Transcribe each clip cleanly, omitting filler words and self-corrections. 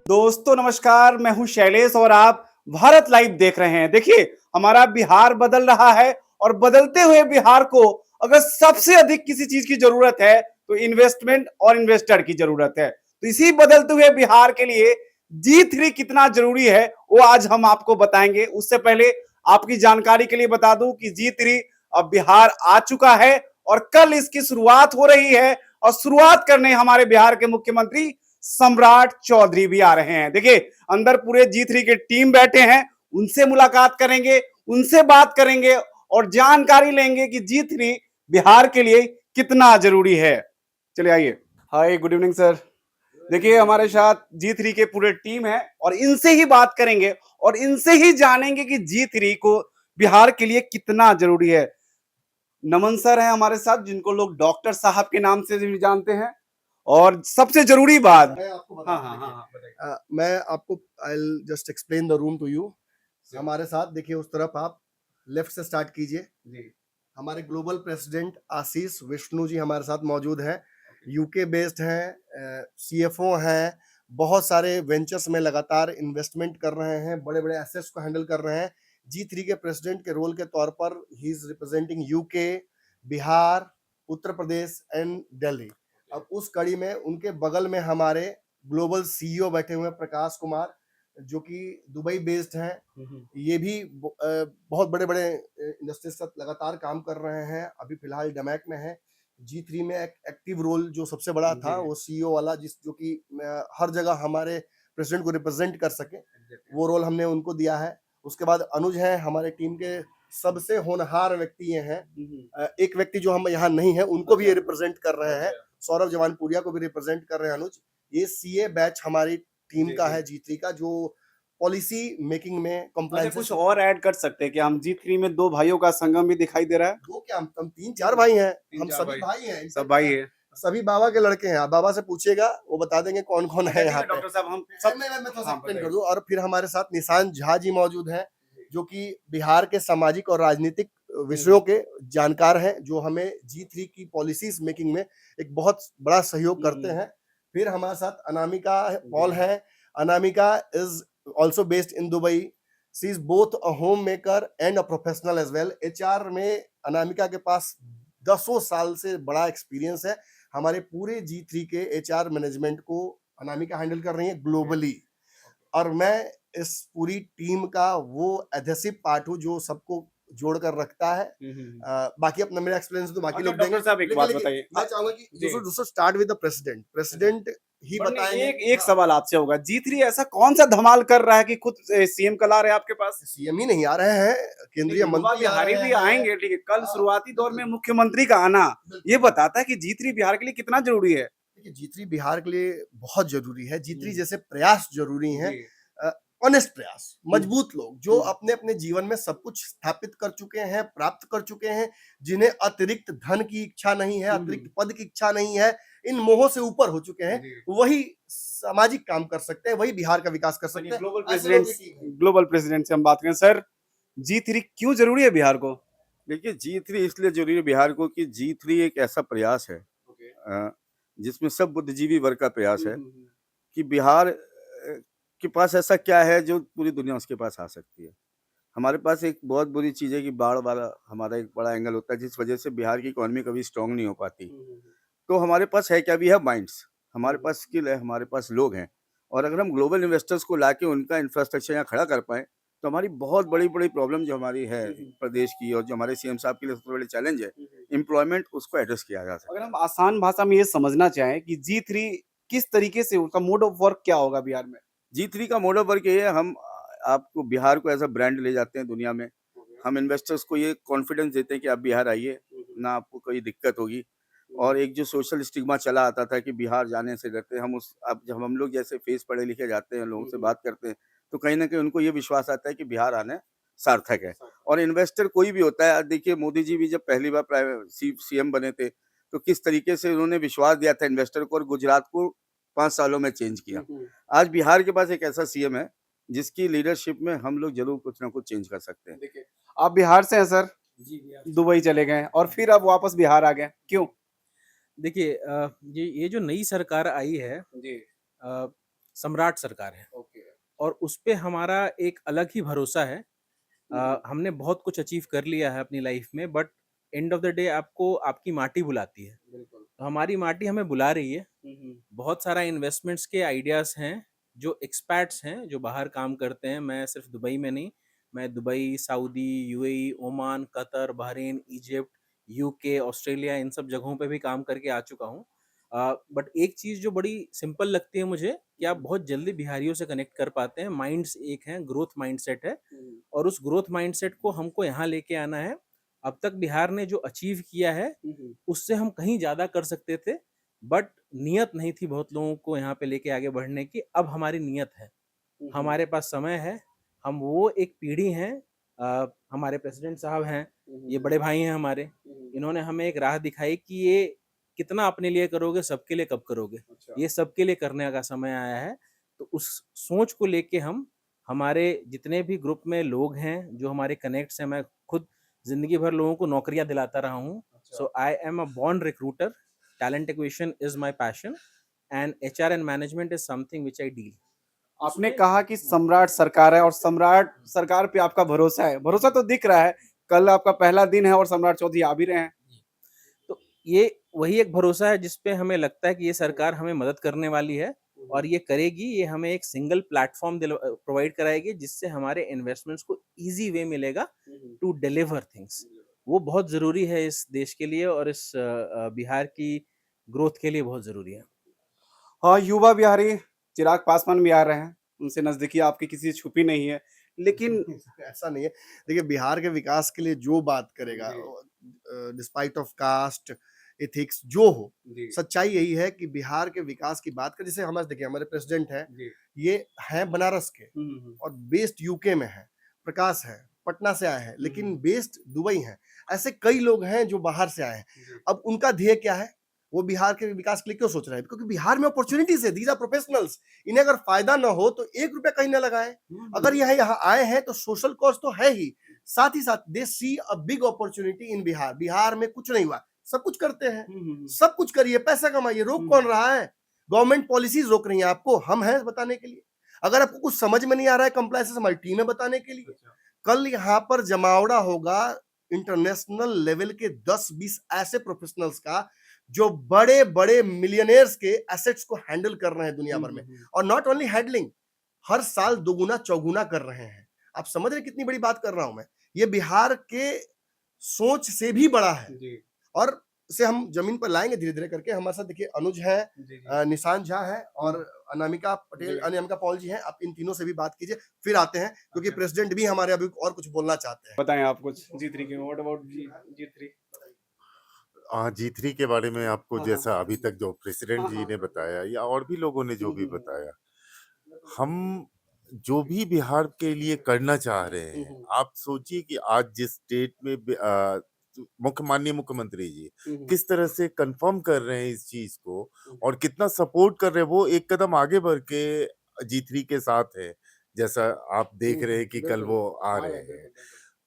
दोस्तों नमस्कार, मैं हूं शैलेश और आप भारत लाइव देख रहे हैं। देखिए, हमारा बिहार बदल रहा है और बदलते हुए बिहार को अगर सबसे अधिक किसी चीज की जरूरत है तो इन्वेस्टमेंट और इन्वेस्टर की जरूरत है। तो इसी बदलते हुए बिहार के लिए G3 कितना जरूरी है वो आज हम आपको बताएंगे। उससे पहले आपकी जानकारी के लिए बता दूं कि G3 अब बिहार आ चुका है और कल इसकी शुरुआत हो रही है और शुरुआत करने हमारे बिहार के मुख्यमंत्री सम्राट चौधरी भी आ रहे हैं। देखिए, अंदर पूरे G3 के टीम बैठे हैं, उनसे मुलाकात करेंगे, उनसे बात करेंगे और जानकारी लेंगे कि G3 बिहार के लिए कितना जरूरी है। चलिए आइए। हाय, गुड इवनिंग सर। देखिए, हमारे साथ G3 के पूरे टीम है और इनसे ही बात करेंगे और इनसे ही जानेंगे कि G3 को बिहार के लिए कितना जरूरी है। नमन सर हैं हमारे साथ, जिनको लोग डॉक्टर साहब के नाम से भी जानते हैं। और सबसे जरूरी बात, मैं आपको हाँ बताता हाँ हूँ, हाँ हाँ, बताइए। मैं आपको I just explain the room to you. हमारे साथ देखिए, उस तरफ आप लेफ्ट से स्टार्ट कीजिए। जी। हमारे ग्लोबल प्रेसिडेंट आशीष विष्णु जी हमारे साथ मौजूद हैं। यूके बेस्ड हैं, सीएफओ हैं, बहुत सारे वेंचर्स में लगातार इन्वेस्टमेंट कर रहे हैं, बड़े बड़े एसेट्स को हैंडल कर रहे हैं। G3 के प्रेसिडेंट के रोल के तौर पर he is representing UK, Bihar, Uttar Pradesh and Delhi. अब उस कड़ी में उनके बगल में हमारे ग्लोबल सीईओ बैठे हुए हैं, प्रकाश कुमार, जो कि दुबई बेस्ड हैं। ये भी बहुत बड़े बड़े इंडस्ट्रीज से लगातार काम कर रहे हैं। अभी फिलहाल डमैक में है। G3 में एक एक्टिव रोल जो सबसे बड़ा था वो सीईओ वाला, जो कि हर जगह हमारे प्रेसिडेंट को रिप्रेजेंट कर सके, वो रोल हमने उनको दिया है। उसके बाद अनुज हैं, हमारे टीम के सबसे होनहार व्यक्ति ये हैं। एक व्यक्ति जो हम यहाँ नहीं है, उनको भी ये रिप्रेजेंट कर रहे हैं। सौरभ जवानपुरिया को भी रिप्रेजेंट कर रहे हैं अनुज। ये सीए बैच हमारी टीम का है G3 का, जो पॉलिसी मेकिंग में अच्छा, कंप्लायंस। कुछ और ऐड कर सकते हैं कि हम G3 में दो भाइयों का संगम भी दिखाई दे रहा है। दो क्या, हम तीन चार भाई हैं। हम चार सभी भाई हैं, सब भाई है। सभी बाबा के लड़के हैं। आप बाबा से पूछिएगा, वो बता देंगे कौन कौन है यहाँ पे। डॉक्टर साहब, हम सब मैं थोड़ा सा एक्सप्लेन कर दूं। और फिर हमारे साथ निशांत झा जी मौजूद हैं, जो कि बिहार के सामाजिक और राजनीतिक विषयों के जानकार हैं, जो हमें G3 की पॉलिसीज मेकिंग में एक बहुत बड़ा सहयोग करते हैं। फिर हमारे साथ अनामिका पॉल है। Anamika is also based in Dubai. She is both a home maker and a professional as well. HR में अनामिका के पास दसों साल से बड़ा एक्सपीरियंस है। हमारे पूरे G3 के एचआर मैनेजमेंट को अनामिका हैंडल कर रही है ग्लोबली। और मैं इस पूरी टीम का वो एडहेसिव पार्ट हूँ जो सबको जोड़कर रखता है। बाकी अपना मेरा एक्सपीरियंस तो बाकी लोग देंगे। डॉक्टर साहब, एक बात बताइए। मैं चाहूंगा कि जी। दोस्तों start with the president. President he but बताएंगे। एक सवाल आपसे होगा, G3 ऐसा कौन सा धमाल कर रहा है कि खुद सीएम कल आ रहे हैं आपके पास? सीएम ही नहीं आ रहे हैं, केंद्रीय युवा मंत्री आ बिहारी रहे भी हैं। आएंगे, ठीक है। कल हाँ, शुरुआती दौर में बिल्कुल। मुख्यमंत्री का आना बिल्कुल। ये बताता है कि G3 बिहार के लिए कितना जरूरी है। देखिए, G3 बिहार के लिए बहुत जरूरी है। G3 हम्म। जैसे प्रयास जरूरी हैं, जी। ऑनेस्ट प्रयास, मजबूत लोग जो हम्म। अपने अपने जीवन में सब कुछ स्थापित कर चुके हैं, प्राप्त कर चुके हैं, जिन्हें अतिरिक्त धन की इच्छा नहीं है, अतिरिक्त पद की इच्छा नहीं है, इन मोहों से ऊपर हो चुके हैं, जी। वही सामाजिक काम कर सकते हैं, वही बिहार का विकास कर सकते हैं। ग्लोबल प्रेसिडेंट से हम बात करें सर, G3 क्यों जरूरी है बिहार को? देखिए G3 इसलिए जरूरी है बिहार को कि G3 एक ऐसा प्रयास है ओके। जिसमें सब बुद्धिजीवी वर्ग का प्रयास है कि बिहार के पास ऐसा क्या है जो पूरी दुनिया उसके पास आ सकती है। हमारे पास एक बहुत बुरी चीज़ है कि बाढ़ वाला हमारा एक बड़ा एंगल होता है, जिस वजह से बिहार की इकोनॉमी कभी स्ट्रांग नहीं हो पाती। तो हमारे पास है क्या, भी है माइंड्स, हमारे पास स्किल है, हमारे पास लोग हैं। और अगर हम ग्लोबल इन्वेस्टर्स को लाके उनका इंफ्रास्ट्रक्चर यहाँ खड़ा कर पाएँ तो हमारी बहुत बड़ी बड़ी प्रॉब्लम जो हमारी है प्रदेश की और जो हमारे सीएम साहब के लिए सबसे बड़ी चैलेंज है एम्प्लॉयमेंट, उसको एड्रेस किया जा सकता अगर हम आसान भाषा में ये समझना चाहें कि G3 किस तरीके से, उनका मोड ऑफ वर्क क्या होगा बिहार में? है। G3 का मोड ऑफ वर्क ये है, हम आपको बिहार को एज अ ब्रांड ले जाते हैं दुनिया में। हम इन्वेस्टर्स को ये कॉन्फिडेंस देते हैं कि आप बिहार आइए, ना आपको कोई दिक्कत होगी। और एक जो सोशल स्टिग्मा चला आता था कि बिहार जाने से डरते, हम उस अब जब हम लोग जैसे फेस पढ़े लिखे जाते हैं, लोगों से बात करते हैं, तो कहीं ना कहीं उनको ये विश्वास आता है कि बिहार आने सार्थक है। और इन्वेस्टर कोई भी होता है, देखिए मोदी जी भी जब पहली बार सीएम बने थे तो किस तरीके से उन्होंने विश्वास दिया था इन्वेस्टर को, और गुजरात को 5 सालों में चेंज किया। आज बिहार के पास एक ऐसा सीएम है जिसकी लीडरशिप में हम लोग जरूर कुछ ना कुछ चेंज कर सकते हैं। देखिए, आप बिहार से हैं सर, दुबई चले गए और फिर अब वापस बिहार आ गए, क्यों? देखिए ये जो नई सरकार आई है जी। सम्राट सरकार है ओके और उस पे हमारा एक अलग ही भरोसा है। हमने बहुत कुछ अचीव कर लिया है अपनी लाइफ में, but end of the day आपको आपकी माटी बुलाती है। बिल्कुल तो हमारी माटी हमें बुला रही है। हम्म, बहुत सारा इन्वेस्टमेंट्स के आइडियाज़ हैं, जो एक्सपैट्स हैं, जो बाहर काम करते हैं। मैं सिर्फ दुबई में नहीं, मैं Dubai, Saudi, UAE, Oman, Qatar, Bahrain, Egypt, UK, Australia इन सब जगहों पे भी काम करके आ चुका हूँ। बट एक चीज़ जो बड़ी सिंपल लगती है मुझे कि आप बहुत जल्दी बिहारियों से कनेक्ट कर पाते हैं। माइंड्स एक हैं, ग्रोथ माइंडसेट है और उस ग्रोथ माइंडसेट को हमको यहाँ लेके आना है। अब तक बिहार ने जो अचीव किया है, उससे हम कहीं ज़्यादा कर सकते थे, बट नियत नहीं थी बहुत लोगों को यहाँ पे लेके आगे बढ़ने की। अब हमारी नियत है, हमारे पास समय है, हम वो एक पीढ़ी हैं। हमारे प्रेसिडेंट साहब हैं, ये बड़े भाई हैं हमारे, इन्होंने हमें एक राह दिखाई कि ये कितना अपने लिए करोगे, सबके लिए कब करोगे। अच्छा ये सबके लिए करने का समय आया है। तो उस सोच को लेके हम, हमारे जितने भी ग्रुप में लोग हैं, जो हमारे कनेक्ट्स हैं, मैं खुद जिंदगी भर लोगों को नौकरियां दिलाता रहा हूँ। So I am a born recruiter, talent acquisition is my passion and HR and management is something which I deal. आपने कहा कि सम्राट सरकार है और सम्राट सरकार पे आपका भरोसा है, भरोसा तो दिख रहा है। कल आपका पहला दिन है और सम्राट चौधरी आ भी रहे हैं। तो ये वही एक भरोसा है जिस पे हमें लगता है कि ये सरकार हमें मदद करने वाली है और ये करेगी। ये हमें एक सिंगल प्लेटफॉर्म प्रोवाइड कराएगी जिससे हमारे इन्वेस्टमेंट्स को इजी वे मिलेगा टू डिलीवर थिंग्स। वो बहुत ज़रूरी है इस देश के लिए और इस बिहार की ग्रोथ के लिए बहुत ज़रूरी है। हाँ, युवा बिहारी चिराग पासवान भी आ रहे हैं, उनसे नजदीकी आपकी किसी से छुपी नहीं है, लेकिन ऐसा नहीं है। देखिए बिहार के विकास के लिए जो बात करेगा, डिस्पाइट ऑफ कास्ट एथिक्स जो हो, जी सच्चाई यही है कि बिहार के विकास की बात करें। जैसे हमारे देखिए हमारे प्रेसिडेंट हैं, जी ये हैं बनारस के हम्म, और बेस्ड यूके में है। प्रकाश है पटना से आए हैं लेकिन बेस्ड दुबई हैं। ऐसे कई लोग हैं जो बाहर से आए हैं। जी, अब उनका ध्येय क्या है, वो बिहार के विकास के लिए क्यों सोच रहे हैं? क्योंकि बिहार में अपॉर्चुनिटीज है, दीज आर प्रोफेशनल्स। इन्हें अगर फायदा ना हो तो एक रुपया कहीं ना लगाए। अगर यह यहाँ आए हैं तो सोशल कॉस्ट तो है ही, साथ ही साथ they see a big opportunity in Bihar. Bihar में कुछ नहीं हुआ, सब कुछ करते हैं, सब कुछ करिए, पैसा कमाइए, रोक कौन रहा है? गवर्नमेंट पॉलिसीज रोक रही हैं आपको, हम हैं बताने के लिए। अगर आपको कुछ समझ में नहीं आ रहा है, कंप्लायंसेस हमारी टीम है बताने के लिए। कल यहाँ पर जमावड़ा होगा इंटरनेशनल लेवल के 10-20 ऐसे प्रोफेशनल्स का जो बड़े बड़े मिलियनेयर्स के एसेट्स को हैंडल कर रहे हैं दुनिया भर में। और नॉट ओनली हैंडलिंग, हर साल दोगुना चौगुना कर रहे हैं। आप समझ रहे कितनी बड़ी बात कर रहा हूं मैं? ये बिहार के सोच से भी बड़ा है जी और इसे हम जमीन पर लाएंगे धीरे धीरे करके। हमारे साथ देखिए अनुज है, जी जी निशांत झा है और अनामिका पटेल, जी। अनामिका पॉल जी हैं। आप इन तीनों से भी बात कीजिए, फिर आते हैं क्योंकि अच्छा। प्रेसिडेंट भी हमारे अभी और कुछ बोलना चाहते हैं। बताएं आप कुछ G3 के, व्हाट अबाउट G3? G3 के बारे में आपको हाँ हाँ जैसा अभी तक जो प्रेसिडेंट हाँ जी हाँ ने बताया या और भी लोगों ने जो भी हम्म, बताया, हम जो भी बिहार के लिए करना चाह रहे हैं, आप सोचिए कि आज जिस स्टेट में माननीय मुख्यमंत्री जी किस तरह से कंफर्म कर रहे हैं इस चीज को और कितना सपोर्ट कर रहे हैं, वो एक कदम आगे बढ़ के G3 के साथ है। जैसा आप देख रहे हैं कि कल बिल्कुल वो आ आ रहे रहे हैं। बिल्कुल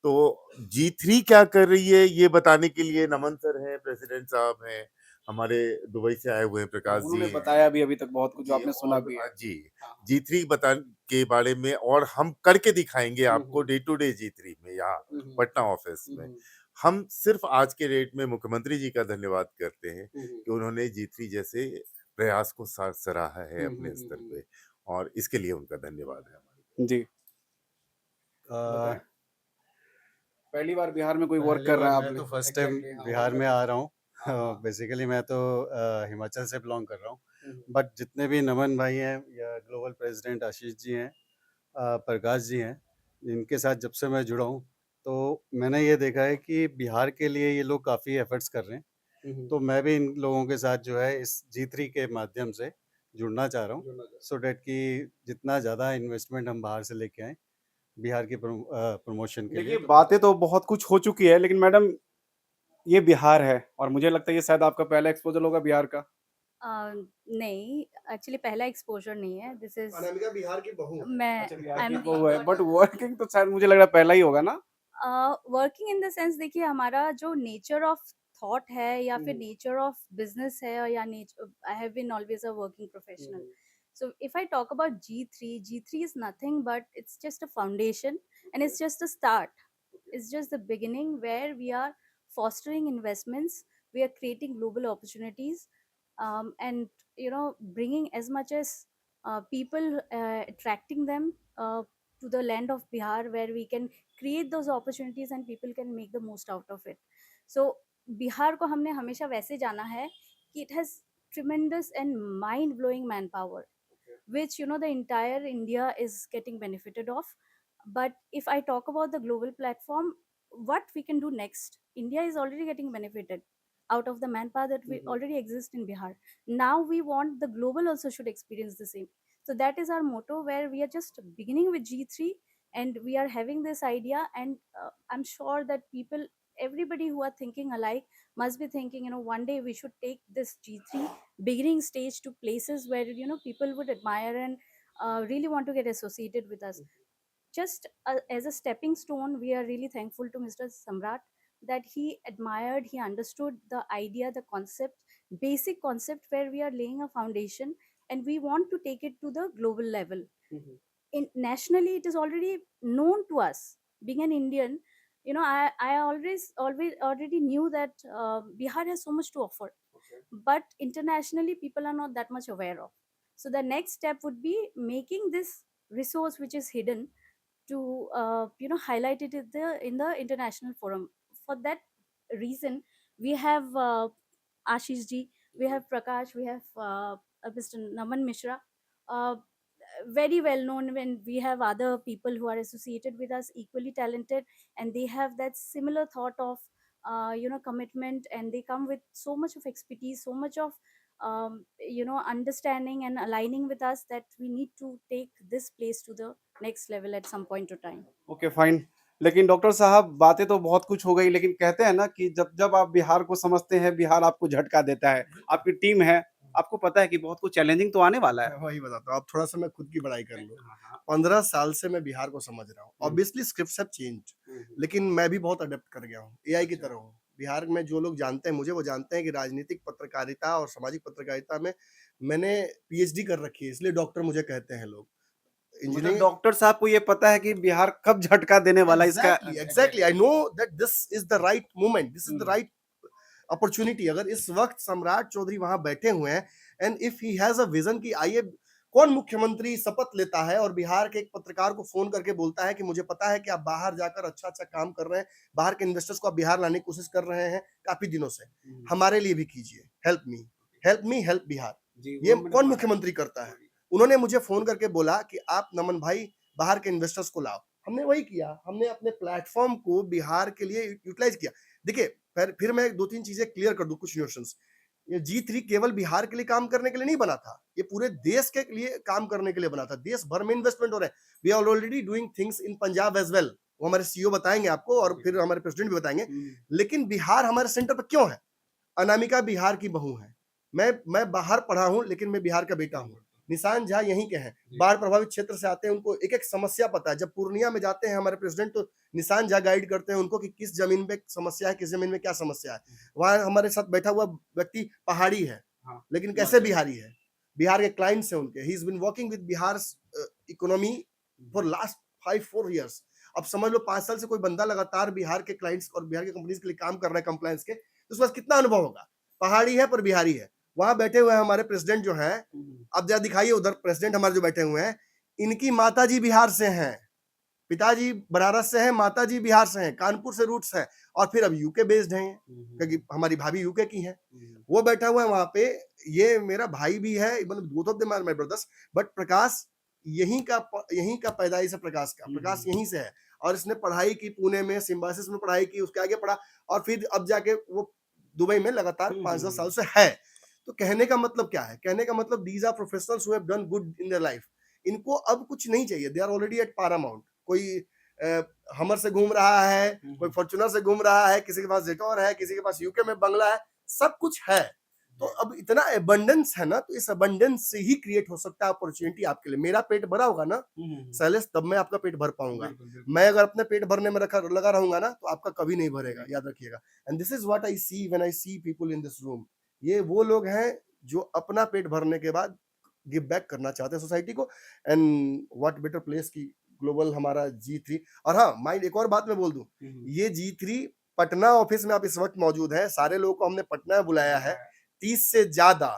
तो G3 क्या कर रही है ये बताने के लिए नमन सर हैं, प्रेसिडेंट साहब हैं, हमारे दुबई से आए हुए हैं प्रकाश जी उन्होंने हैं। बताया भी अभी तक बहुत कुछ जो जी आपने सुना और भी है। जी हाँ G3 बता के बारे में और हम करके दिखाएंगे आपको डे टू डे G3 में यहाँ पटना ऑफिस में। हम सिर्फ आज के डेट में मुख्यमंत्री जी का धन्यवाद करते हैं कि उन्होंने G3 जैसे प्रयास को सराहा है अपने स्तर पे और इसके लिए उनका धन्यवाद है हमारे। जी अ, पहली बार बिहार में कोई वर्क पहली कर रहा बार है मैं तो आप फर्स्ट टाइम एग्जैक्टली हाँ बिहार में आ रहा हूँ। हाँ हाँ बेसिकली मैं तो हिमाचल से बिलोंग कर रहा हूँ, बट जितने भी नमन भाई हैं या ग्लोबल प्रेसिडेंट आशीष जी हैं, प्रकाश जी हैं, इनके साथ जब से मैं जुड़ा हूँ तो मैंने ये देखा है कि बिहार के लिए ये लोग काफ़ी एफर्ट्स कर रहे हैं। तो मैं भी इन लोगों के साथ जो है इस G3 के माध्यम से जुड़ना चाह रहा हूँ, सो डैट कि जितना ज़्यादा इन्वेस्टमेंट हम बाहर से लेके आएँ बिहार की प्रमोशन के लिए। देखिए बातें तो बहुत कुछ हो चुकी है, लेकिन मैडम ये बिहार है और मुझे लगता है ये शायद आपका पहला एक्सपोजर होगा बिहार का। नहीं, एक्चुअली पहला एक्सपोज़र नहीं है, दिस इज़ अनामिका बिहार की बहू है। मैं अच्छा बिहार आई की एम बहू है, बट वर्किंग तो शायद मुझे लग रहा है पहला ही होगा ना? वर्किंग इन द सेंस देखिए हमारा जो नेचर ऑफ थॉट है या फिर हम्म, नेचर ऑफ बिज़नेस है या नेच I have been always a working professional. So if I talk about G3, G3 is nothing but it's just a foundation and it's just a start. It's just the beginning where we are fostering investments, we are creating global opportunities, and bringing as much as people, attracting them to the land of Bihar, where we can create those opportunities and people can make the most out of it. So Bihar को हमने हमेशा वैसे जाना है कि it has tremendous and mind blowing manpower, which the entire India is getting benefited of. But if I talk about the global platform, what we can do next, India is already getting benefited out of the manpower that we already exist in Bihar. Now we want the global also should experience the same. So that is our motto, where we are just beginning with G3 and we are having this idea, and I'm sure that people, everybody who are thinking alike must be thinking, one day we should take this G3 beginning stage to places where people would admire and really want to get associated with us. Just as a stepping stone, we are really thankful to Mr. Samrat that he admired, he understood the idea, the concept, basic concept, where we are laying a foundation and we want to take it to the global level. Nationally it is already known to us. Being an Indian, I always already knew that Bihar has so much to offer, but internationally people are not that much aware of. So the next step would be making this resource which is hidden to highlight it in the international forum. For that reason, we have Ashish ji, we have Prakash, we have Mr. Naman Mishra, uh, very well known, when we have other people who are associated with us equally talented, and they have that similar thought of commitment, and they come with so much of expertise, so much of understanding and aligning with us, that we need to take this place to the next level at some point of time. Okay fine. लेकिन doctor साहब, बातें तो बहुत कुछ हो गई, लेकिन कहते हैं ना कि जब जब आप बिहार को समझते हैं, बिहार आपको झटका देता है। आपकी टीम है, आपको पता है कि बहुत कुछ चैलेंजिंग तो आने वाला है। वही बताता हूँ, अब थोड़ा सा मैं खुद की बड़ाई कर लूँ। हाँ, हाँ। 15 साल से मैं बिहार को समझ रहा हूँ। ऑब्वियसली स्क्रिप्ट्स हैव चेंज्ड, लेकिन मैं भी बहुत अडेप्ट कर गया हूँ, एआई की तरह हूँ। बिहार में जो लोग जानते हैं मुझे, वो जानते हैं कि राजनीतिक पत्रकारिता और सामाजिक पत्रकारिता में मैंने पीएचडी कर रखी है, इसलिए डॉक्टर मुझे कहते हैं लोग। मतलब इंजीनियरिंग डॉक्टर साहब को ये पता है कि बिहार कब झटका देने वाला है इसका। Exactly I know that this is the right moment, this is the right opportunity. अगर इस वक्त सम्राट चौधरी वहां बैठे हुए हैं, and if he has a vision कि आइए, कौन मुख्यमंत्री शपथ लेता है और बिहार के एक पत्रकार को फोन करके बोलता है कि मुझे पता है कि आप बाहर जाकर अच्छा अच्छा काम कर रहे हैं, बाहर के इन्वेस्टर्स को आप बिहार लाने की कोशिश कर रहे हैं काफी दिनों से, हमारे लिए भी कीजिए, हेल्प मी हेल्प बिहार। ये कौन मुख्यमंत्री करता है? उन्होंने मुझे फोन करके बोला कि आप नमन भाई बाहर के इन्वेस्टर्स को लाओ। हमने वही किया, हमने अपने प्लेटफॉर्म को बिहार के लिए यूटिलाइज किया। देखिए, फिर मैं 2-3 चीजें क्लियर कर दूं, कुछ न्यूशंस। ये G3 केवल बिहार के लिए काम करने के लिए नहीं बना था, ये पूरे देश के लिए काम करने के लिए बना था। देश भर में इन्वेस्टमेंट हो रहा है। We are already doing things in Punjab as well, वो हमारे सीईओ बताएंगे आपको, और फिर हमारे प्रेसिडेंट भी बताएंगे। लेकिन बिहार हमारे सेंटर पर क्यों है? अनामिका बिहार की बहू है। मैं बाहर पढ़ा हूं, लेकिन मैं बिहार का बेटा हूं। निशान झा यहीं के हैं, बाढ़ प्रभावित क्षेत्र से आते हैं, उनको एक एक समस्या पता है। जब पूर्णिया में जाते हैं हमारे प्रेसिडेंट, तो निशान झा गाइड करते हैं उनको कि किस जमीन पे समस्या है, किस जमीन में क्या समस्या है। वहां हमारे साथ बैठा हुआ व्यक्ति पहाड़ी है, लेकिन कैसे बिहारी है? बिहार के क्लाइंट्स हैं उनके। He is been working with Bihar economy for last 5-4 years। अब समझ लो 5 साल से कोई बंदा लगातार बिहार के क्लाइंट्स और बिहार के कंपनीज के लिए काम कर रहा है कंप्लायंस के, तो उसके पास कितना अनुभव होगा? पहाड़ी है पर बिहारी है। वहां बैठे हुए हैं हमारे प्रेसिडेंट जो हैं, अब जरा दिखाइए उधर प्रेसिडेंट हमारे जो बैठे हुए हैं, इनकी माताजी बिहार से हैं, पिताजी बनारस से हैं, माताजी बिहार से हैं, कानपुर से रूट्स हैं, और फिर अब यूके बेस्ड हैं, क्योंकि हमारी भाभी यूके की हैं। वो बैठा हुआ है वहां पे। ये मेरा भाई भी है, मतलब both of them are my brothers, but Prakash यहीं का पैदाइश है। प्रकाश यहीं से है, और इसने पढ़ाई की पुणे में, सिम्बायोसिस में पढ़ाई की, उसके आगे पढ़ा, और फिर अब जाके वो दुबई में लगातार 5-10 साल से है। तो कहने का मतलब क्या है? कहने का मतलब these are professionals who have done good in their life. इनको अब कुछ नहीं चाहिए, they are already at paramount. कोई हमर से घूम रहा है, कोई फॉर्च्यूनर से घूम रहा है, किसी के पास जेटोर है, किसी के पास यूके में बंगला है, सब कुछ है। तो अब इतना एबंडेंस है ना, तो इस एबंडेंस से ही क्रिएट हो सकता है अपॉर्चुनिटी आपके लिए। मेरा पेट भरा होगा ना शैलेश, तब मैं आपका पेट भर पाऊंगा। मैं अगर अपने पेट भरने में लगा रहूंगा ना, तो आपका कभी नहीं भरेगा, याद रखिएगा। And this is what I see when I see people in this room. ये वो लोग हैं जो अपना पेट भरने के बाद गिव बैक करना चाहते हैं सोसाइटी को, एंड व्हाट बेटर प्लेस की ग्लोबल हमारा G3। और हाँ माइंड, एक और बात मैं बोल दूं, ये G3 पटना ऑफिस में आप इस वक्त मौजूद है, सारे लोगों को हमने पटना में बुलाया है। 30 से ज्यादा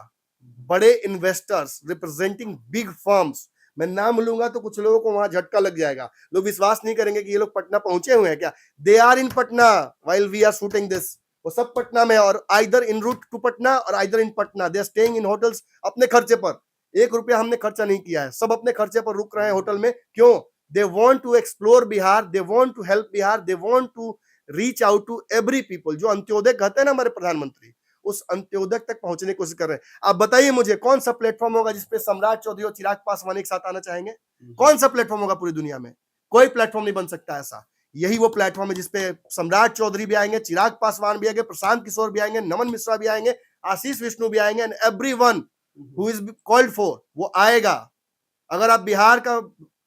बड़े इन्वेस्टर्स रिप्रेजेंटिंग बिग फर्म्स, मैं नाम लूंगा तो कुछ लोगों को वहां झटका लग जाएगा, लोग विश्वास नहीं करेंगे कि ये लोग पटना पहुंचे हुए हैं क्या। They are in Patna while we are shooting this, वो सब पटना में, और either in route to Patna और either in Patna, they are staying in hotels अपने खर्चे पर। 1 रुपया हमने खर्चा नहीं किया है, सब अपने खर्चे पर रुक रहे हैं होटल में। क्यों? They want to explore Bihar, they want to help Bihar, they want to reach out to every people. जो अंत्योदय कहते हैं ना हमारे प्रधानमंत्री, उस अंत्योदय तक पहुंचने की कोशिश कर रहे हैं। आप बताइए मुझे कौन सा प्लेटफॉर्म होगा जिसपे सम्राट चौधरी और चिराग पासवान एक साथ आना चाहेंगे? कौन सा प्लेटफॉर्म होगा पूरी दुनिया में? कोई प्लेटफॉर्म नहीं बन सकता ऐसा। यही वो प्लेटफॉर्म है जिसपे सम्राट चौधरी भी आएंगे, चिराग पासवान भी आएंगे, प्रशांत किशोर भी आएंगे, नमन मिश्रा भी आएंगे, आशीष विष्णु भी आएंगे, and everyone who is called for वो आएगा। अगर आप बिहार का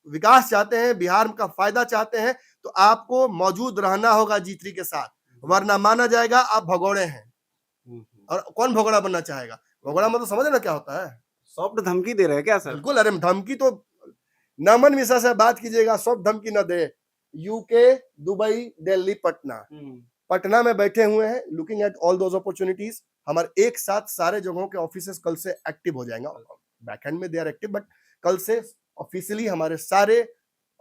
विकास चाहते हैं, बिहार का फायदा चाहते हैं, तो आपको मौजूद रहना होगा G3 के साथ, वरना माना जाएगा आप भगोड़े हैं। और कौन भगोड़ा बनना चाहेगा? भगोड़ा मतलब समझ ना क्या होता है? सॉफ्ट धमकी दे रहे हैं क्या सर? बिल्कुल, अरे धमकी तो नमन मिश्रा से बात कीजिएगा, सब धमकी न दे। यूके, दुबई, दिल्ली, पटना, पटना में बैठे हुए हैं, looking at all those opportunities. हमारे एक साथ सारे जगहों के ऑफिसेस कल से एक्टिव हो जाएंगे। बैकएंड में दे आर एक्टिव, बट कल से ऑफिशियली हमारे सारे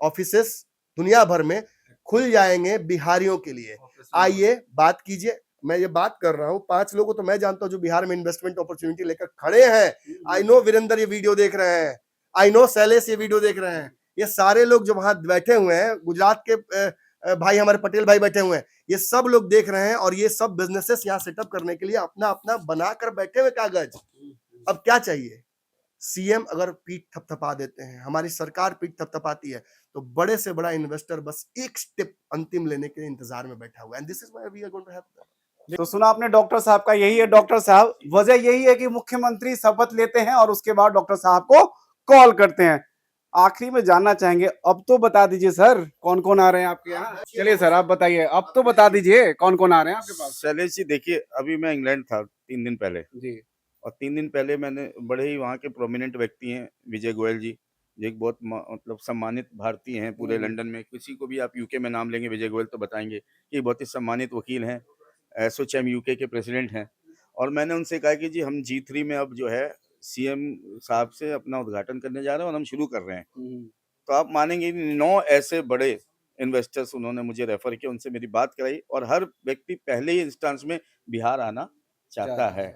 ऑफिसेस दुनिया भर में खुल जाएंगे बिहारियों के लिए। आइए बात कीजिए। मैं ये बात कर रहा हूँ, 5 लोगों को तो मैं जानता हूँ जो बिहार में इन्वेस्टमेंट अपॉर्चुनिटी लेकर खड़े हैं। आई नो वीरेंद्र ये वीडियो देख रहे हैं, आई नो शैलेश ये वीडियो देख रहे हैं, ये सारे लोग जो वहां बैठे हुए हैं, गुजरात के भाई हमारे पटेल भाई बैठे हुए हैं, ये सब लोग देख रहे हैं, और ये सब बिजनेसेस यहाँ सेटअप करने के लिए अपना अपना बनाकर बैठे हुए कागज। अब क्या चाहिए? सीएम अगर पीठ थपथपा देते हैं, हमारी सरकार पीठ थपथपाती है, तो बड़े से बड़ा इन्वेस्टर बस एक स्टेप अंतिम लेने के इंतजार में बैठा हुआ है। And this is why we are going to have. तो सुना आपने डॉक्टर साहब का, यही है डॉक्टर साहब, वजह यही है कि मुख्यमंत्री शपथ लेते हैं और उसके बाद डॉक्टर साहब को कॉल करते हैं। आखिरी में जानना चाहेंगे, अब तो बता दीजिए सर कौन कौन आ रहे हैं आपके यहाँ। चलिए सर आप बताइए, अब तो बता दीजिए कौन कौन आ रहे हैं आपके पास। शैलेश जी देखिए, अभी मैं इंग्लैंड था 3 दिन पहले, जी और 3 दिन पहले मैंने बड़े ही वहाँ के प्रोमिनेंट व्यक्ति हैं, विजय गोयल जी, जो एक बहुत मतलब सम्मानित भारतीय हैं पूरे लंदन में। किसी को भी आप यूके में नाम लेंगे विजय गोयल तो बताएंगे कि बहुत ही सम्मानित वकील हैं, एसोचैम यूके के प्रेसिडेंट हैं। और मैंने उनसे कहा कि जी हम G3 में अब जो है सीएम साहब से अपना उद्घाटन करने जा रहे हैं और हम शुरू कर रहे हैं। तो आप मानेंगे 9 ऐसे बड़े इन्वेस्टर्स उन्होंने मुझे रेफर किया, उनसे मेरी बात कराई, और हर व्यक्ति पहले ही इंस्टेंस में बिहार आना चाहता है।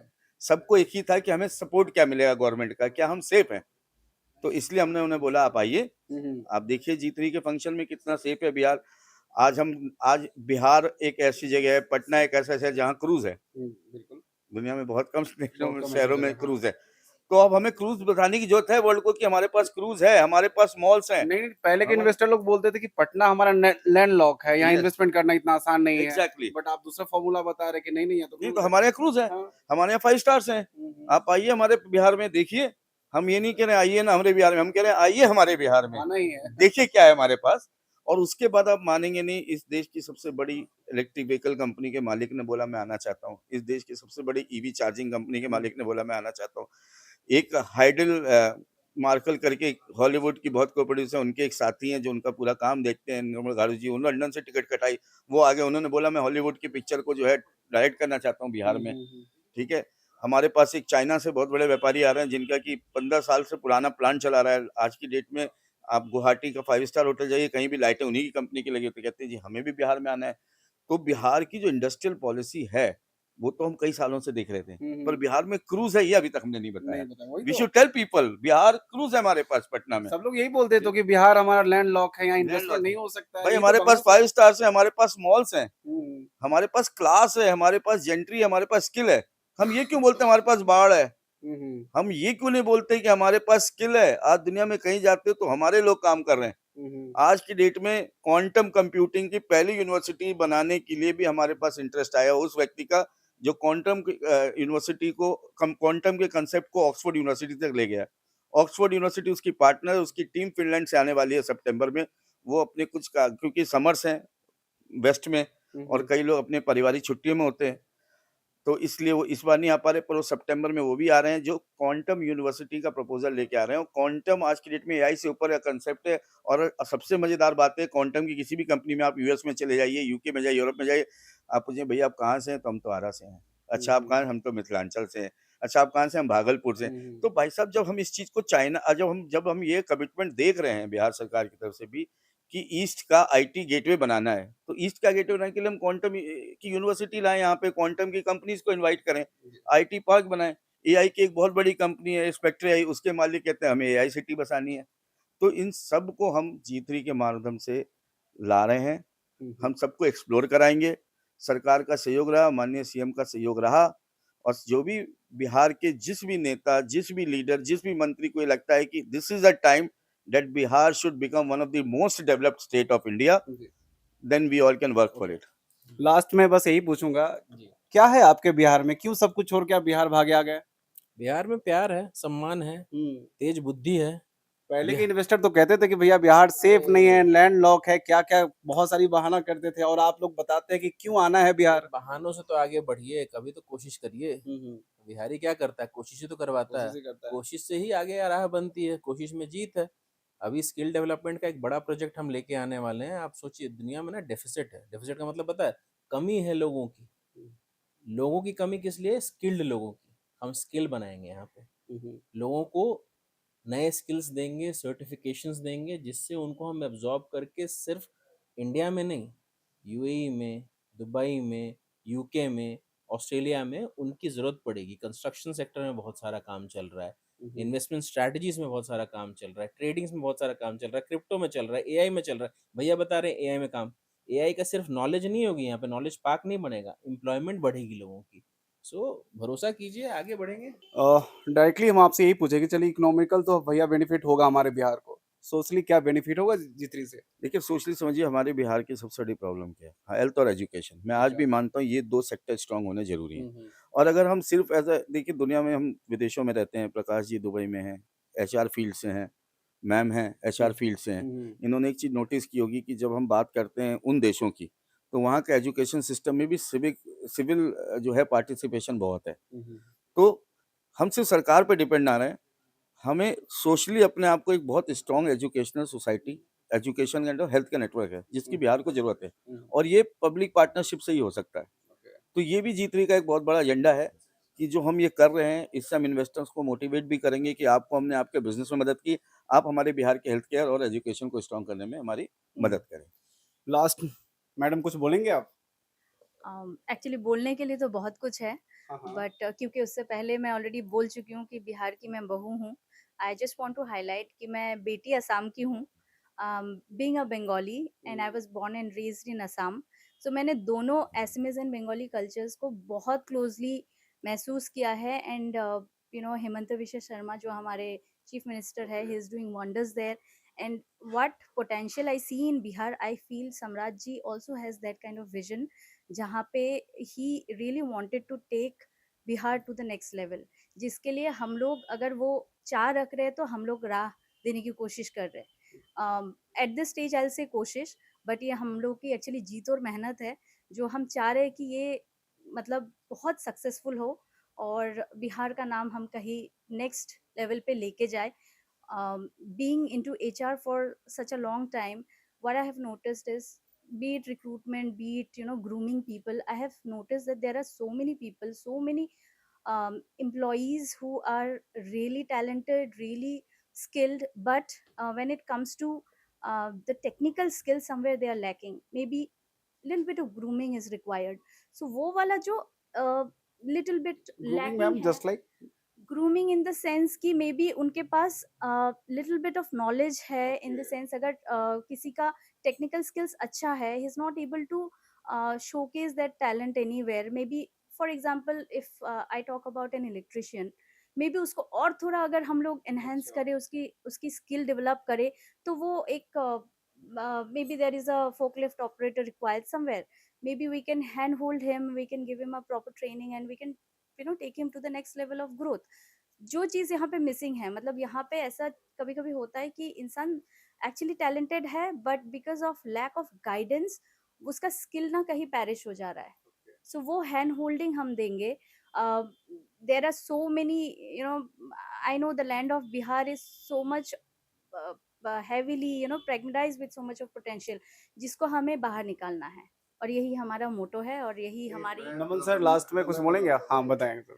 सबको एक ही था कि हमें सपोर्ट क्या मिलेगा गवर्नमेंट का, क्या हम सेफ हैं। तो इसलिए हमने उन्हें बोला आप आइए, आप देखिए G3 के फंक्शन में कितना सेफ है बिहार। आज बिहार एक ऐसी जगह है, पटना एक ऐसा शहर जहाँ क्रूज है। दुनिया में बहुत कम शहरों में क्रूज है। तो अब हमें क्रूज बताने की जरूरत है वर्ल्ड को कि हमारे पास क्रूज है, हमारे पास मॉल्स हैं। नहीं, पहले के इन्वेस्टर लोग बोलते थे कि पटना हमारा लैंड लॉक है, यहाँ Yes. इन्वेस्टमेंट करना इतना आसान नहीं है। एग्जैक्टली। बट आप दूसरा फॉर्मूला बता रहे कि नहीं नहीं है तो नहीं, cruise तो है। हमारे यहाँ क्रूज है, हाँ। हमारे यहाँ 5 स्टार्स हैं। आप आइए हमारे बिहार में देखिए। हम ये नहीं कह रहे आइए ना हमारे बिहार में, हम कह रहे हैं आइए हमारे बिहार में, आना ही है। देखिए क्या है हमारे पास। और उसके बाद आप मानेंगे नहीं, इस देश की सबसे बड़ी इलेक्ट्रिक व्हीकल कंपनी के मालिक ने बोला मैं आना चाहता हूँ। इस देश की सबसे बड़ी ईवी चार्जिंग कंपनी के मालिक ने बोला मैं आना चाहता हूँ। एक हाइडल मार्कल करके हॉलीवुड की बहुत को-प्रोड्यूसर, उनके एक साथी हैं जो उनका पूरा काम देखते हैं, निर्मल गारू जी, उन्होंने लंदन से टिकट कटाई, वो आगे, उन्होंने बोला मैं हॉलीवुड की पिक्चर को जो है डायरेक्ट करना चाहता हूँ बिहार में। ठीक है, हमारे पास एक चाइना से बहुत बड़े व्यापारी आ रहे हैं जिनका कि 15 साल से पुराना प्लांट चला रहा है। आज की डेट में आप गुवाहाटी का 5 स्टार होटल जाइए, कहीं भी लाइटें उन्हीं की कंपनी की लगी होती, कहते हैं जी हमें भी बिहार में आना है। तो बिहार की जो इंडस्ट्रियल पॉलिसी है वो तो हम कई सालों से देख रहे थे, पर बिहार में क्रूज है ये अभी तक हमने नहीं बताया। We should tell people Bihar cruise है हमारे पास पटना में। सब लोग यही बोलते तो कि बिहार हमारा लैंड लॉक है, यहाँ Landlocked इन्वेस्टमेंट नहीं हो सकता है। भाई ये हमारे तो पास बहाना 5 स्टार्स है, हमारे पास मॉल्स हैं, से- हमारे पास क्लास है, हमारे पास जेंट्री है, हमारे पास स्किल है। हम ये क्यों बोलते हैं हमारे पास बाढ़ है? हम ये क्यों नहीं बोलते कि हमारे पास स्किल है? आज दुनिया में कहीं जाते हो तो हमारे लोग काम कर रहे हैं। आज की डेट में क्वांटम कंप्यूटिंग की पहली यूनिवर्सिटी बनाने के लिए भी हमारे पास इंटरेस्ट आया उस व्यक्ति का जो क्वांटम यूनिवर्सिटी को, क्वांटम के कंसेप्ट को ऑक्सफोर्ड यूनिवर्सिटी तक ले गया। ऑक्सफोर्ड यूनिवर्सिटी उसकी पार्टनर, उसकी टीम फिनलैंड से आने वाली है सितंबर में। वो अपने कुछ क्योंकि समर्स हैं वेस्ट में और कई लोग अपने पारिवारिक छुट्टियों में होते हैं, तो इसलिए वो इस बार नहीं आ पा रहे, पर वो सितंबर में वो भी आ रहे हैं, जो क्वांटम यूनिवर्सिटी का प्रपोजल लेके आ रहे हैं। और क्वांटम आज की डेट में एआई से ऊपर का कंसेप्ट है। और सबसे मजेदार बात है, क्वांटम की किसी भी कंपनी में आप यूएस में चले जाइए, यूके में जाइए, यूरोप में जाइए, आप पूछिए भैया आप कहाँ से हैं? तो हम तो आरा से हैं। अच्छा आप कहाँ हैं? हम तो मिथिलांचल से हैं। अच्छा आप कहाँ से हैं? हम भागलपुर से हैं। तो भाई साहब जब हम इस चीज को चाइना जब हम ये कमिटमेंट देख रहे हैं बिहार सरकार की तरफ से भी कि ईस्ट का आईटी गेटवे बनाना है, तो ईस्ट का गेटवे बनाने के लिए हम क्वांटम की यूनिवर्सिटी लाएं, यहाँ पे क्वांटम की कंपनीज को इनवाइट करें, आईटी पार्क बनाएं। एआई की एक बहुत बड़ी कंपनी है स्पेक्ट्रे आई, उसके मालिक कहते हैं हमें एआई सिटी बसानी है। तो इन सब को हम G3 के माध्यम से ला रहे हैं। हम सबको एक्सप्लोर कराएंगे। सरकार का सहयोग रहा, माननीय सीएम का सहयोग रहा, और जो भी बिहार के जिस भी नेता, जिस भी लीडर, जिस भी मंत्री को ये लगता है कि this is a time that Bihar should become one of the most developed state of India, then we all can work for it. Last में बस यही पूछूंगा, जी। क्या है आपके बिहार में, क्यों सब कुछ छोड़ के आप बिहार भागे आ गए? बिहार में प्यार है, सम्मान है, तेज बुद्धि है। पहले के बिहा इन्वेस्टर तो कहते थे कि भैया बिहार सेफ नहीं है, अरे! लैंड लॉक है, क्या क्या बहुत सारी बहाना करते थे, और आप लोग बताते हैं कि क्यों आना है बिहार। बहानों से तो आगे बढ़िए, कभी तो कोशिश करिए। बिहारी क्या करता है? कोशिश ही तो करवाता है। कोशिश ही करता है। कोशिश से ही आगे राह बनती है, कोशिश में जीत है। अभी स्किल डेवलपमेंट का एक बड़ा प्रोजेक्ट हम लेके आने वाले हैं। आप सोचिए दुनिया में ना डेफ़िसिट है। डेफ़िसिट का मतलब पता है? कमी है लोगों की। लोगों की कमी किस लिए? स्किल्ड लोगों की। हम स्किल बनाएँगे यहाँ पे। लोगों को नए स्किल्स देंगे, सर्टिफ़िकेशंस देंगे, जिससे उनको हम एब्ज़ॉर्ब करके सिर्फ़ इंडिया में नहीं, यूएई में, दुबई में, यूके में, ऑस्ट्रेलिया में उनकी ज़रूरत पड़ेगी। कंस्ट्रक्शन सेक्टर में बहुत सारा काम चल रहा है, इन्वेस्टमेंट स्ट्रैटेजीज़ में बहुत सारा काम चल रहा है, ट्रेडिंग्स में बहुत सारा काम चल रहा है, क्रिप्टो में चल रहा है, एआई में चल रहा है। भैया बता रहे हैं एआई में काम। एआई का सिर्फ़ नॉलेज नहीं होगी यहाँ पे, नॉलेज पार्क नहीं बनेगा, एम्प्लॉयमेंट बढ़ेगी लोगों की। सो भरोसा कीजिए, आगे बढ़ेंगे। डायरेक्टली हम आपसे यही पूछे कि चलिए इकोनॉमिकल तो भैया बेनिफिट होगा हमारे बिहार को, सोशली क्या बेनिफिट होगा G3 से? देखिए सोशली समझिए हमारे बिहार की सबसे बड़ी प्रॉब्लम क्या है, हेल्थ और एजुकेशन। मैं आज भी मानता हूँ ये 2 सेक्टर स्ट्रांग होने ज़रूरी हैं। और अगर हम सिर्फ देखिए दुनिया में हम विदेशों में रहते हैं, प्रकाश जी दुबई में हैं, एचआर फील्ड से हैं, मैम हैं एचआर फील्ड से हैं। इन्होंने एक चीज़ नोटिस की होगी कि जब हम बात करते हैं उन देशों की, तो वहाँ का एजुकेशन सिस्टम में भी सिविल जो है पार्टिसिपेशन बहुत है। तो हम सिर्फ सरकार पे डिपेंड ना रहें, हमें सोशली अपने आप को एक बहुत strong educational society, education and health का नेटवर्क है, जिसकी बिहार को ज़रूरत है। और ये पब्लिक पार्टनरशिप से ही हो सकता है। तो ये भी G3 का एक बहुत बड़ा एजेंडा है कि जो हम ये कर रहे हैं, इससे हम इन्वेस्टर्स को मोटिवेट भी करेंगे कि आपको हमने आपके बिज़नेस में मदद की, आप हमारे बिहार के हेल्थ केयर और एजुकेशन को स्ट्रॉन्ग करने में हमारी मदद करें। लास्ट मैडम कुछ बोलेंगे आप? एक्चुअली बोलने के लिए तो बहुत कुछ है, हाँ, हाँ। बट क्योंकि उससे पहले मैं ऑलरेडी बोल चुकी हूँ कि बिहार की मैं बहू हूँ। I just want to highlight कि मैं बेटी असम की हूँ, being a Bengali and I was born and raised in Assam. So मैंने दोनों असमीज एंड बंगाली कल्चर्स को बहुत क्लोजली महसूस किया है। एंड हेमंत विश्व शर्मा जो हमारे चीफ मिनिस्टर है, he is doing wonders there. And what potential I see in Bihar, I feel Samrat ji also has that kind of vision, जहाँ पे he really wanted to take Bihar to the next level, जिसके लिए हम लोग अगर वो चाह रख रहे हैं तो हम लोग राह देने की कोशिश कर रहे हैं। एट दिस स्टेज आई से कोशिश, बट ये हम लोग की एक्चुअली जीत और मेहनत है, जो हम चाह रहे हैं कि ये मतलब बहुत सक्सेसफुल हो और बिहार का नाम हम कहीं नेक्स्ट लेवल पे लेके जाए। Being into HR for such a long time, what I have noticed is, be it recruitment, be it grooming people, I have noticed that there are so many people, so many employees who are really talented, really skilled, but when it comes to the technical skills, somewhere they are lacking. Maybe little bit of grooming is required. So वो वाला जो little bit grooming lacking ma'am है, just like? Grooming in the sense कि maybe उनके पास little bit of knowledge है, in the sense अगर किसी का टेक्निकल स्किल्स अच्छा है, he is not able to showcase that talent anywhere. May be for example if I talk about an electrician, may be उसको और थोड़ा अगर हम लोग एनहेंस करें, उसकी उसकी स्किल डेवलप करें, तो वो एक may be there is a forklift operator required somewhere, may be we can hand hold him, we can give him a proper training and we can take him to the next level of growth. जो चीज़ यहाँ पे missing है, मतलब यहाँ पे ऐसा कभी कभी होता है कि इंसान एक्चुअली टैलेंटेड है, but because of lack of guidance उसका स्किल ना कहीं पैरिश हो जा रहा है। सो वो हैंड होल्डिंग हम देंगे. There are so many, you know, I know the land of Bihar is so much heavily, you know, pragmatized with so much of potential, जिसको हमें बाहर निकालना है. और यही हमारा मोटो है और यही हमारी. नमन सर लास्ट में कुछ बोलेंगे? हाँ बताएंगे सर.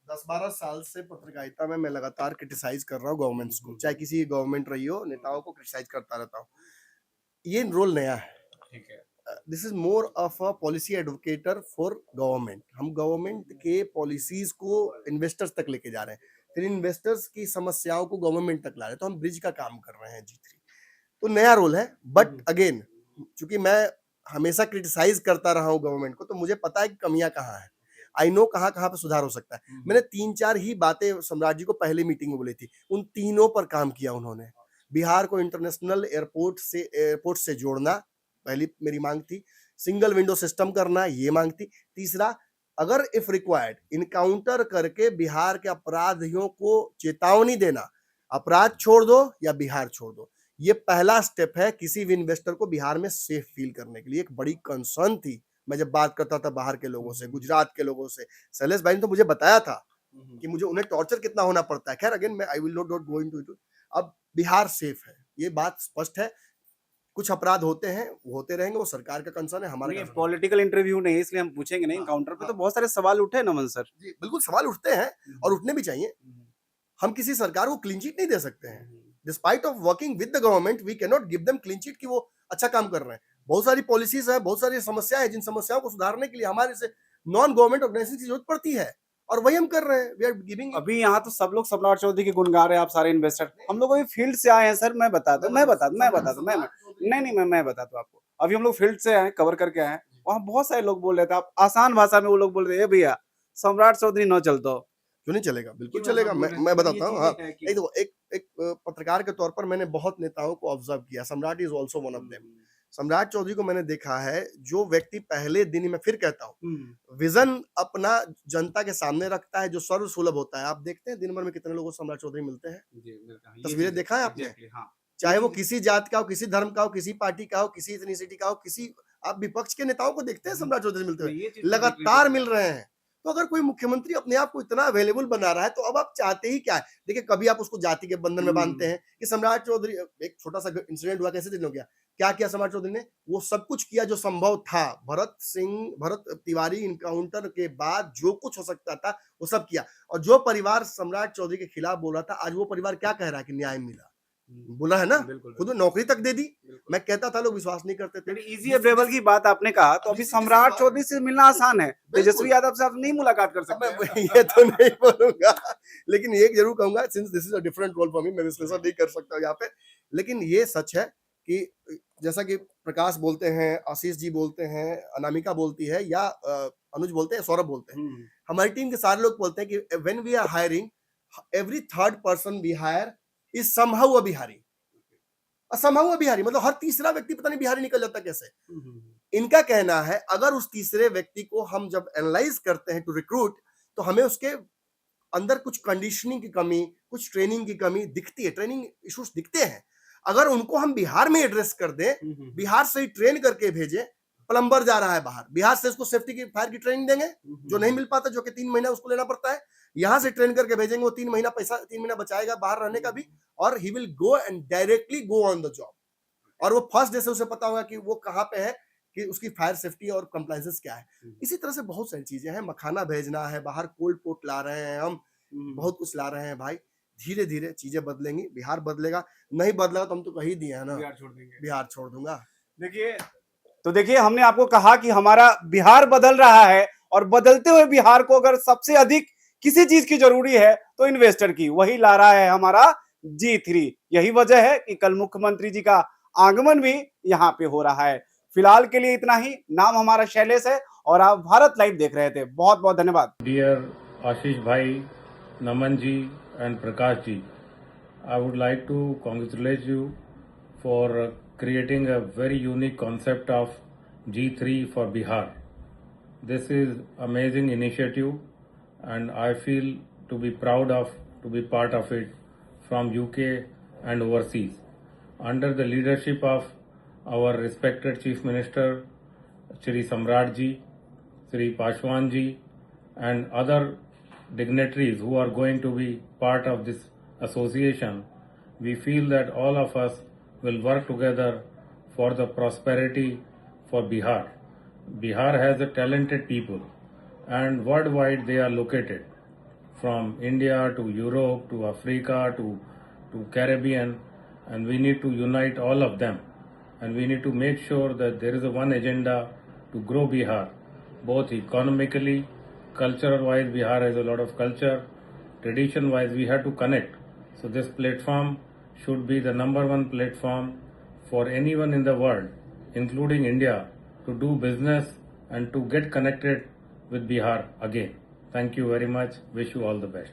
10-12 साल से पत्रकारिता में मैं लगातार क्रिटिसाइज कर रहा हूँ गवर्नमेंट्स को, चाहे किसी गवर्नमेंट रही हो, नेताओं को क्रिटिसाइज करता रहता हूँ. ये रोल नया है. ठीक है. This is more of a policy advocator for government. हम गवर्नमेंट के पॉलिसीज को इन्वेस्टर्स तक लेके जा रहे हैं, फिर इन्वेस्टर्स की समस्याओं को गवर्नमेंट तक ला रहे हैं. तो हम ब्रिज का काम कर रहे हैं G3. तो नया रोल है. बट अगेन, चूंकि मैं हमेशा क्रिटिसाइज करता रहा हूँ गवर्नमेंट को, तो मुझे पता है कि कमियां कहाँ है. आई नो कहाँ कहाँ पे सुधार हो सकता है. मैंने 3-4 ही बातें सम्राट जी को पहले मीटिंग में बोली थी, उन तीनों पर काम किया उन्होंने. बिहार को इंटरनेशनल एयरपोर्ट से जोड़ना पहली मेरी मांग थी. सिंगल विंडो सिस्टम करना, ये मांग थी. तीसरा, अगर इफ रिक्वायर्ड इनकाउंटर करके बिहार के अपराधियों को चेतावनी देना, अपराध छोड़ दो या बिहार छोड़ दो. ये पहला स्टेप है किसी भी इन्वेस्टर को बिहार में सेफ फील करने के लिए. एक बड़ी कंसर्न थी. मैं जब बात करता था बाहर के लोगों से, गुजरात के लोगों से, शैलेश भाई ने तो मुझे बताया था कि मुझे उन्हें टॉर्चर कितना होना पड़ता है. खैर अगेन मैं I will not go into it. अब बिहार सेफ है, ये बात स्पष्ट है. कुछ अपराध होते हैं, वो होते रहेंगे, वो सरकार का कंसर्न है, हमारा ये concern पॉलिटिकल इंटरव्यू नहीं है इसलिए हम पूछेंगे नहीं. हाँ, काउंटर पे हाँ. तो बहुत सारे सवाल उठे नमन सर. जी बिल्कुल सवाल उठते हैं और उठने भी चाहिए. हम किसी सरकार को क्लीन चिट नहीं दे सकते हैं. Despite of working with the government we can not give them clean chit कि वो अच्छा काम कर रहे हैं. बहुत सारी पॉलिसीज है, बहुत सारी समस्याएं हैं, जिन समस्याओं को सुधारने के लिए हमारे से नॉन गवर्नमेंट ऑर्गेनाइजेशन की जरूरत पड़ती है, और वही हम कर रहे हैं. We are giving. अभी यहाँ तो सब लोग सम्राट चौधरी के गुण गा रहे हैं. आप सारे इन्वेस्टर, हम लोग अभी फील्ड से आए हैं सर. मैं बता दूं नहीं, मैं बताता हूँ आपको. अभी हम लोग फील्ड से आए, कवर करके आए हैं. वहाँ बहुत सारे लोग बोल रहे थे, आप आसान भाषा में वो लोग बोल रहे थे, भैया सम्राट चौधरी न चलता हो. क्यों नहीं चलेगा? बिल्कुल क्यों चलेगा. ऐसा बोल रहे मैं हैं? बताता ये हूँ. हाँ, चीजें है कि- नहीं देखो, एक पत्रकार के तौर पर मैंने बहुत नेताओं को ऑब्जर्व किया. सम्राट is also one of them. सम्राट चौधरी को मैंने देखा है, जो व्यक्ति पहले दिन ही, मैं फिर कहता हूँ, विजन अपना जनता के सामने रखता है, जो सर्व सुलभ होता है. आप देखते हैं दिन भर में कितने लोगों को सम्राट चौधरी मिलते हैं. तस्वीरें देखा है आपने? चाहे वो किसी जात का हो, किसी धर्म का हो, किसी पार्टी का हो, किसी इथनिसिटी का हो, किसी, आप विपक्ष के नेताओं को देखते हैं सम्राट चौधरी मिलते हुए, लगातार मिल रहे हैं. तो अगर कोई मुख्यमंत्री अपने आप को इतना अवेलेबल बना रहा है, तो अब आप चाहते ही क्या है? देखिए, कभी आप उसको जाति के बंधन में बांधते हैं कि सम्राट चौधरी, एक छोटा सा इंसिडेंट हुआ, कैसे दिन हो गया, क्या किया सम्राट चौधरी ने? वो सब कुछ किया जो संभव था. भरत तिवारी इनकाउंटर के बाद जो कुछ हो सकता था वो सब किया. और जो परिवार सम्राट चौधरी के खिलाफ बोल रहा था, आज वो परिवार क्या कह रहा है कि न्याय मिला. बोला है ना, खुद नौकरी तक दे दी. मैं कहता था लोग विश्वास नहीं करते थे. इजी अवेलेबल की बात आपने कहा, तो अभी सम्राट चौधरी से मिलना आसान है. तेजस्वी यादव से आप नहीं मुलाकात कर सकते. मैं ये तो नहीं बोलूंगा, लेकिन एक जरूर कहूंगा, since this is a different role for me, मैं विश्लेषण नहीं कर सकता यहाँ पे. लेकिन ये सच है कि जैसा कि प्रकाश बोलते हैं, आशीष जी बोलते हैं, अनामिका बोलती है, या अनुज बोलते हैं, सौरभ बोलते हैं, हमारी टीम के सारे लोग बोलते हैं कि when we are hiring, every third person we hire is somehow a Bihari. असंभव है बिहारी, मतलब हर तीसरा व्यक्ति पता नहीं बिहारी निकल जाता कैसे. इनका कहना है, अगर उस तीसरे व्यक्ति को हम जब एनालाइज करते हैं टू रिक्रूट, तो हमें उसके अंदर कुछ कंडीशनिंग की कमी, कुछ ट्रेनिंग की कमी दिखती है. ट्रेनिंग इश्यूज दिखते हैं. अगर उनको हम बिहार में एड्रेस कर दें, बिहार से ही ट्रेन करके भेजें. प्लम्बर जा रहा है बाहर, बिहार से उसको सेफ्टी की, फायर की ट्रेनिंग देंगे, जो नहीं मिल पाता, जो कि 3 महीना उसको लेना पड़ता है. यहाँ से ट्रेन करके भेजेंगे, वो 3 महीना पैसा, 3 महीना बचाएगा बाहर रहने का भी, और he will go and directly go on the job. और वो फर्स्ट डे से उसे पता होगा कि वो कहाँ पे है, कि उसकी फायर सेफ्टी और कंप्लायंसेस क्या है. इसी तरह से बहुत सारी चीजें हैं. मखाना भेजना है बाहर, कोल्ड पोर्ट ला रहे हैं हम, बहुत कुछ ला रहे हैं भाई. धीरे धीरे चीजें बदलेंगी, बिहार बदलेगा. नहीं बदलेगा तो हम तो कही दिए हैं ना, बिहार छोड़ दूंगा. देखिए हमने आपको कहा कि हमारा बिहार बदल रहा है, और बदलते हुए बिहार को अगर सबसे अधिक किसी चीज की जरूरी है तो इन्वेस्टर की, वही ला रहा है हमारा G3. यही वजह है कि कल मुख्यमंत्री जी का आगमन भी यहाँ पे हो रहा है. फिलहाल के लिए इतना ही. नाम हमारा शैलेश है और आप भारत लाइव देख रहे थे. बहुत बहुत धन्यवाद. Dear Ashish Bhai, Naman ji and Prakash ji, I would like to congratulate you for creating a very unique concept of G3 for Bihar. This is amazing initiative and I feel to be proud of to be part of it from UK and overseas. Under the leadership of our respected Chief Minister Shri Samrat ji, Sri Pashwan ji, and other dignitaries who are going to be part of this association, we feel that all of us will work together for the prosperity for Bihar. Bihar has a talented people, and worldwide they are located, from India to Europe to Africa to Caribbean, and we need to unite all of them, and we need to make sure that there is a one agenda to grow Bihar, both economically, cultural wise. Bihar has a lot of culture, tradition wise we have to connect. So this platform should be the number one platform for anyone in the world, including India, to do business and to get connected with Bihar again. Thank you very much. Wish you all the best.